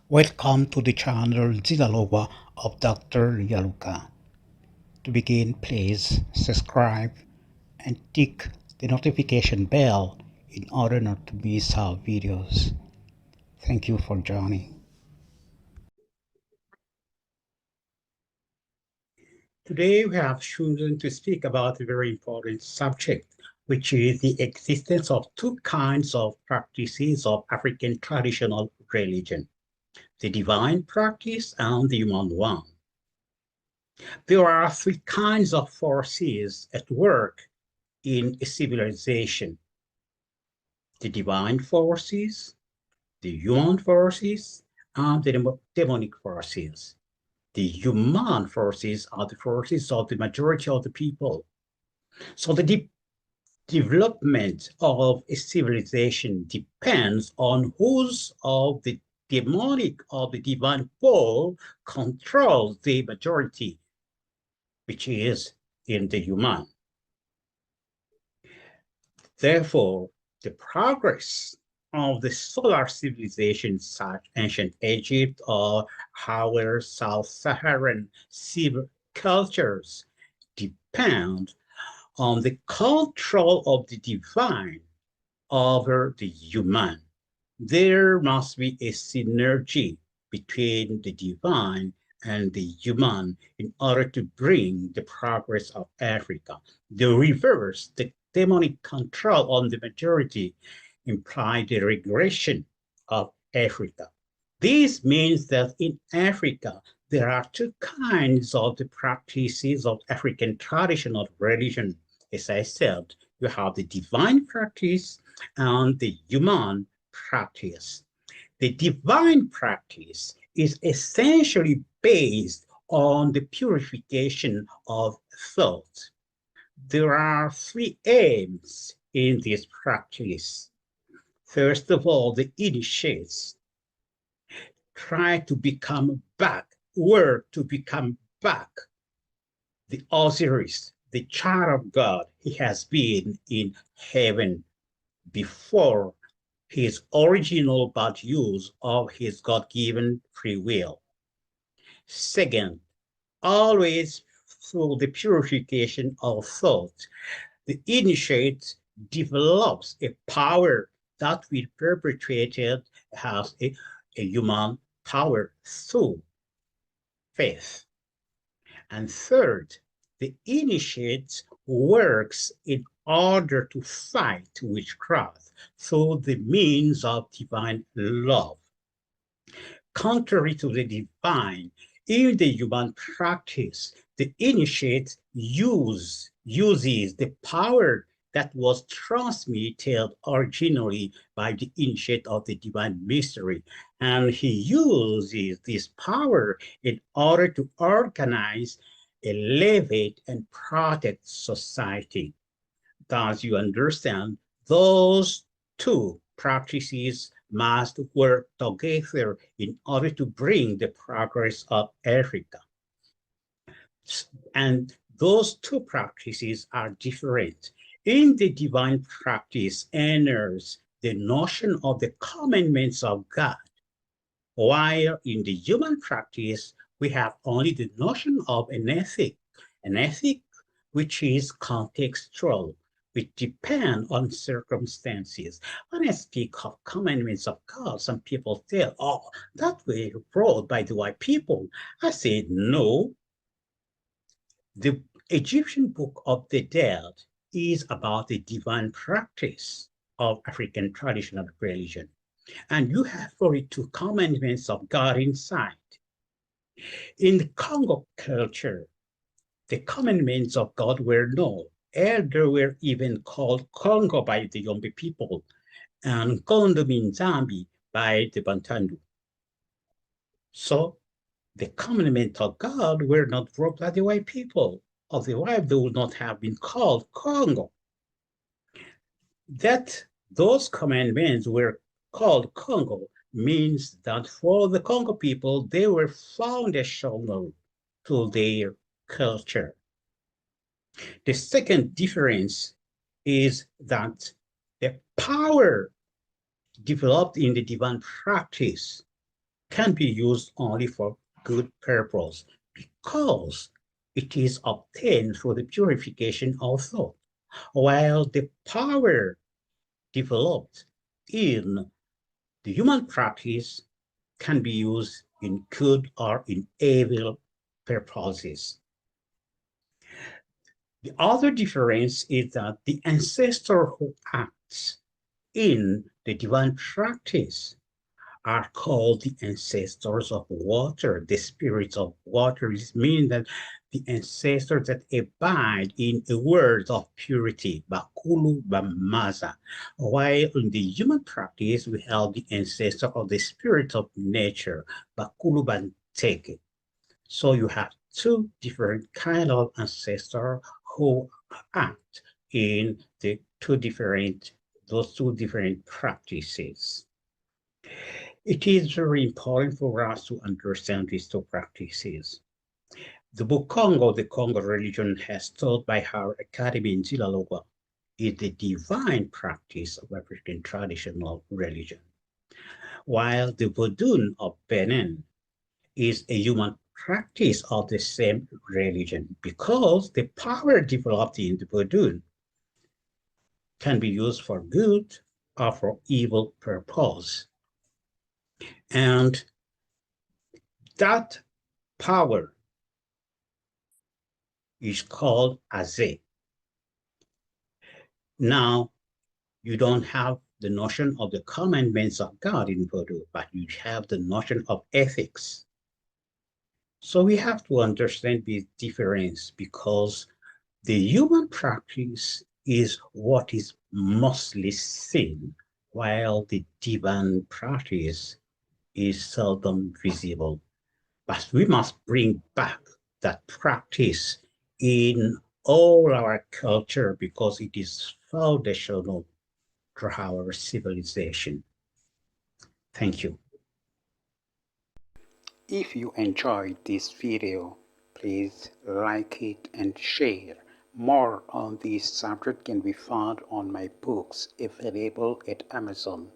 Welcome to the channel Zidalova of Dr. Yaluka. To begin, please subscribe and tick the notification bell in order not to miss our videos. Thank you for joining. Today we have chosen to speak about a very important subject, which is the existence of two kinds of practices of African traditional religion, the divine practice and the human one. There are three kinds of forces at work in a civilization: the divine forces, the human forces, and the demonic forces. The human forces are the forces of the majority of the people. So the development of a civilization depends on whose of the demonic or the divine pole controls the majority, which is in the human. Therefore, the progress of the solar civilizations such ancient Egypt or our South-Saharan civil cultures depend on the control of the divine over the human. There must be a synergy between the divine and the human in order to bring the progress of Africa. The reverse, the demonic control on the majority, imply the regression of Africa. This means that in Africa, there are two kinds of the practices of African traditional religion. As I said, you have the divine practice and the human practice. The divine practice is essentially based on the purification of thought. There are three aims in this practice. First of all, the initiates try to become back, work to become back the Osiris, the child of God. He has been in heaven before his original bad use of his God-given free will. Second, always through the purification of thought, the initiate develops a power that will perpetuated as a human power through faith. And third, the initiate works in order to fight witchcraft through the means of divine love. Contrary to the divine, in the human practice, the initiate uses the power that was transmitted originally by the initiate of the divine mystery, and he uses this power in order to organize, elevate, and protect society. Thus, you understand, those two practices must work together in order to bring the progress of Africa. And those two practices are different. In the divine practice enters the notion of the commandments of God, while in the human practice, we have only the notion of an ethic which is contextual, which depend on circumstances. When I speak of commandments of God, some people say, oh, that were brought by the white people. I say, no. The Egyptian Book of the Dead is about the divine practice of African traditional religion. And you have 42 commandments of God inside. In the Congo culture, the commandments of God were known. Elders were even called Congo by the Yombe people and Kondo Minzambi by the Bantandu. So the commandments of God were not brought by the white people. Otherwise, they would not have been called Congo. That those commandments were called Congo means that for the Congo people, they were foundational to their culture. The second difference is that the power developed in the divine practice can be used only for good purpose because it is obtained through the purification of thought, while the power developed in the human practice can be used in good or in evil purposes. The other difference is that the ancestor who acts in the divine practice are called the ancestors of water, the spirits of water. It means that the ancestors that abide in a world of purity, Bakulu, maza. While in the human practice, we have the ancestor of the spirit of nature, Bakulu, nseke. So you have two different kind of ancestors who act in those two different practices. It is very important for us to understand these two practices. The Bukongo, the Congo religion, has taught by our academy in Zilalogwa, is the divine practice of African traditional religion, while the Vodun of Benin is a human practice of the same religion because the power developed in the Vodun can be used for good or for evil purpose. And that power is called Aze. Now, you don't have the notion of the commandments of God in Vodou, but you have the notion of ethics. So we have to understand this difference because the human practice is what is mostly seen, while the divine practice is seldom visible. But we must bring back that practice in all our culture because it is foundational to our civilization. Thank you. If you enjoyed this video, please like it and share. More on this subject can be found on my books available at Amazon.